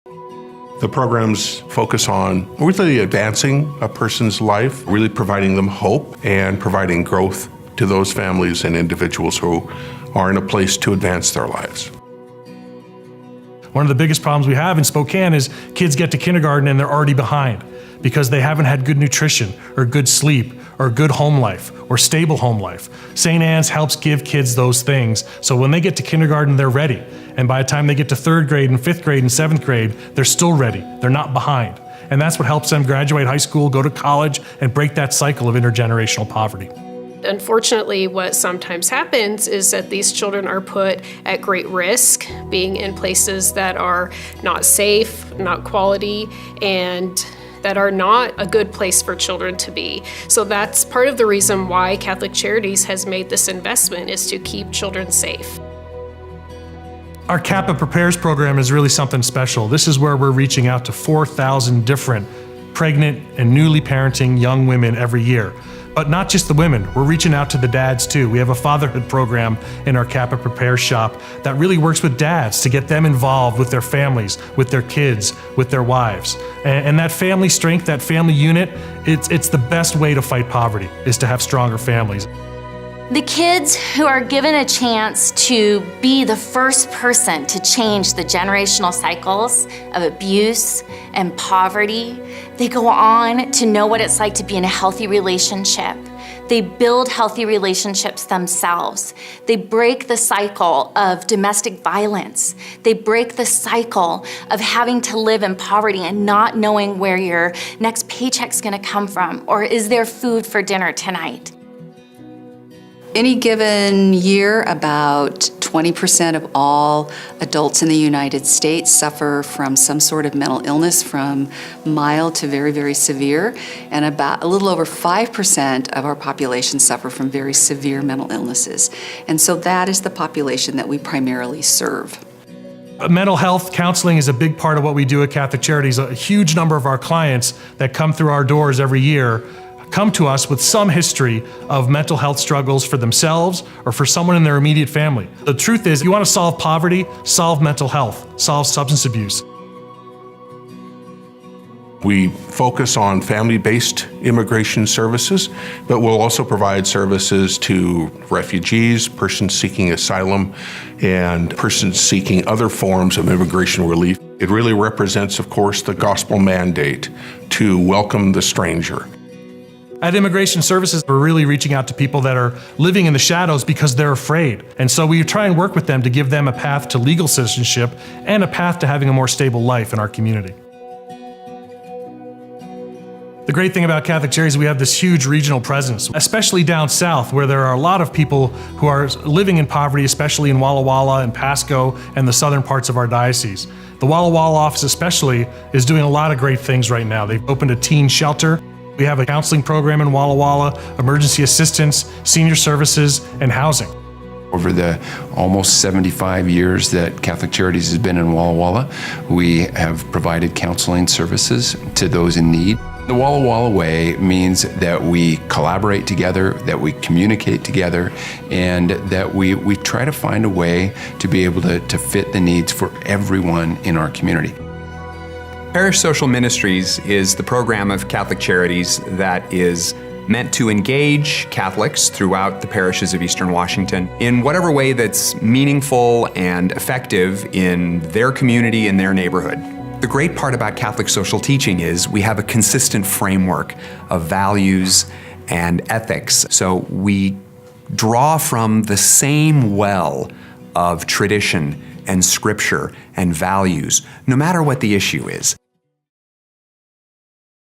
The programs focus on really advancing a person's life, really providing them hope and providing growth to those families and individuals who are in a place to advance their lives. One of the biggest problems we have in Spokane is kids get to kindergarten and they're already behind because they haven't had good nutrition or good sleep or good home life or stable home life. St. Anne's helps give kids those things so when they get to kindergarten, they're ready. And by the time they get to 3rd grade and 5th grade and 7th grade, they're still ready. They're not behind. And that's what helps them graduate high school, go to college, and break that cycle of intergenerational poverty. Unfortunately, what sometimes happens is that these children are put at great risk, being in places that are not safe, not quality, and that are not a good place for children to be. So that's part of the reason why Catholic Charities has made this investment, is to keep children safe. Our CAPA Prepares program is really something special. This is where we're reaching out to 4,000 different pregnant and newly parenting young women every year. But not just the women, we're reaching out to the dads too. We have a fatherhood program in our CAPA Prepare shop that really works with dads to get them involved with their families, with their kids, with their wives. And that family strength, that family unit, it's the best way to fight poverty, is to have stronger families. The kids who are given a chance to be the first person to change the generational cycles of abuse and poverty, they go on to know what it's like to be in a healthy relationship. They build healthy relationships themselves. They break the cycle of domestic violence. They break the cycle of having to live in poverty and not knowing where your next paycheck's gonna come from, or is there food for dinner tonight? Any given year, about 20% of all adults in the United States suffer from some sort of mental illness, from mild to very, very severe, and about a little over 5% of our population suffer from very severe mental illnesses. And so that is the population that we primarily serve. Mental health counseling is a big part of what we do at Catholic Charities. A huge number of our clients that come through our doors every year come to us with some history of mental health struggles for themselves or for someone in their immediate family. The truth is, you want to solve poverty, solve mental health, solve substance abuse. We focus on family-based immigration services, but we'll also provide services to refugees, persons seeking asylum, and persons seeking other forms of immigration relief. It really represents, of course, the gospel mandate to welcome the stranger. At Immigration Services, we're really reaching out to people that are living in the shadows because they're afraid. And so we try and work with them to give them a path to legal citizenship and a path to having a more stable life in our community. The great thing about Catholic Charities is we have this huge regional presence, especially down south, where there are a lot of people who are living in poverty, especially in Walla Walla and Pasco and the southern parts of our diocese. The Walla Walla office especially is doing a lot of great things right now. They've opened a teen shelter. We have a counseling program in Walla Walla, emergency assistance, senior services, and housing. Over the almost 75 years that Catholic Charities has been in Walla Walla, we have provided counseling services to those in need. The Walla Walla way means that we collaborate together, that we communicate together, and that we try to find a way to be able to fit the needs for everyone in our community. Parish Social Ministries is the program of Catholic Charities that is meant to engage Catholics throughout the parishes of Eastern Washington in whatever way that's meaningful and effective in their community and their neighborhood. The great part about Catholic social teaching is we have a consistent framework of values and ethics. So we draw from the same well of tradition and scripture and values, no matter what the issue is.